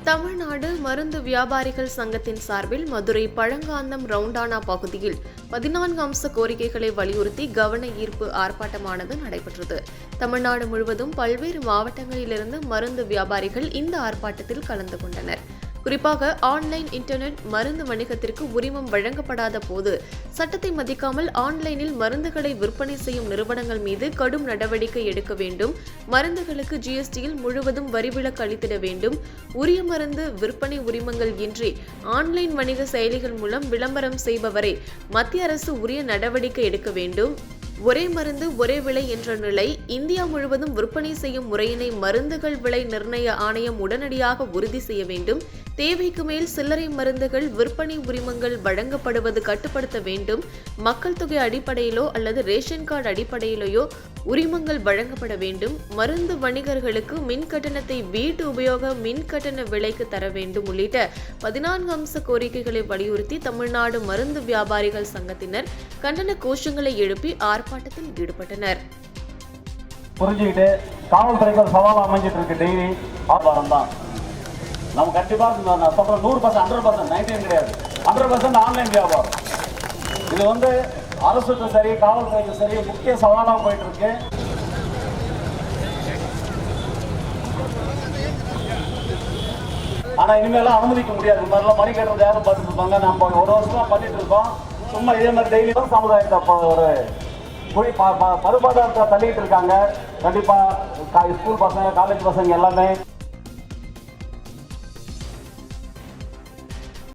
தமிழ்நாடு மருந்து வியாபாரிகள் சங்கத்தின் சார்பில் மதுரை பழங்காந்தம் ரவுண்டானா பகுதியில் 14 அம்ச கோரிக்கைகளை வலியுறுத்தி கவன ஈர்ப்பு ஆர்ப்பாட்டமானது நடைபெற்றது. தமிழ்நாடு முழுவதும் பல்வேறு மாவட்டங்களிலிருந்து மருந்து வியாபாரிகள் இந்த ஆர்ப்பாட்டத்தில் கலந்து கொண்டனர். குறிப்பாக ஆன்லைன் இன்டர்நெட் மருந்து வணிகத்திற்கு உரிமம் வழங்கப்படாத போது சட்டத்தை மதிக்காமல் ஆன்லைனில் மருந்துகளை விற்பனை செய்யும் நிறுவனங்கள் மீது கடும் நடவடிக்கை எடுக்க வேண்டும், மருந்துகளுக்கு ஜிஎஸ்டியில் முழுவதும் வரிவிலக்கு அளித்திட வேண்டும், உரிய மருந்து விற்பனை உரிமங்கள் இன்றி ஆன்லைன் வணிக செயலிகள் மூலம் விளம்பரம் செய்பவரை மத்திய அரசு உரிய நடவடிக்கை எடுக்க வேண்டும், ஒரே மருந்து ஒரே விலை என்ற நிலை இந்தியா முழுவதும் விற்பனை செய்யும் முறையினை மருந்துகள் விலை நிர்ணய ஆணையம் உடனடியாக உறுதி செய்ய வேண்டும், தேவைக்கு மேல் சில்லறை மருந்துகள் விற்பனை உரிமங்கள் வழங்கப்படுவது கட்டுப்படுத்த வேண்டும், மக்கள் தொகை அடிப்படையிலோ அல்லது ரேஷன் கார்டு அடிப்படையிலேயோ உரிமங்கள் வழங்கப்பட வேண்டும், மருந்து வணிகர்களுக்கு மின் கட்டணத்தை வீட்டு உபயோக மின் கட்டண விலைக்கு தர வேண்டும் உள்ளிட்ட 14 அம்ச கோரிக்கைகளை வலியுறுத்தி தமிழ்நாடு மருந்து வியாபாரிகள் சங்கத்தினர் கண்டன கோஷங்களை எழுப்பி ஆர்ப்பாட்டத்தில் ஈடுபட்டனர். புரிஞ்சுக்கிட்டு காவல்துறைக்கு சவால் அமைஞ்சிட்டு இருக்கு. டெய்லி ஆர்ப்பாட்டம் தான். நம்ம கண்டிப்பா நான் சொல்றேன் 100%, 100%, 99 கிடையாது, 100% ஆன்லைன் வியாபாரம். இது அரசுக்கு சரி காவல்துறைக்கு சரி முக்கிய சவாலாக போயிட்டு இருக்கு. ஆனா இனிமேலாம் அனுமதிக்க முடியாது. இந்த மாதிரிலாம் மணி கட்டுறது யாரும் பார்த்துட்டு இருப்பாங்க. நம்ம ஒரு வருஷமா பண்ணிட்டு இருக்கோம். சும்மா இதே மாதிரி டெய்லி தான் சமுதாயத்தை ஒரு பருப்பாதாரத்தை தள்ளிட்டு இருக்காங்க. கண்டிப்பா ஸ்கூல் பசங்க காலேஜ் பசங்க எல்லாமே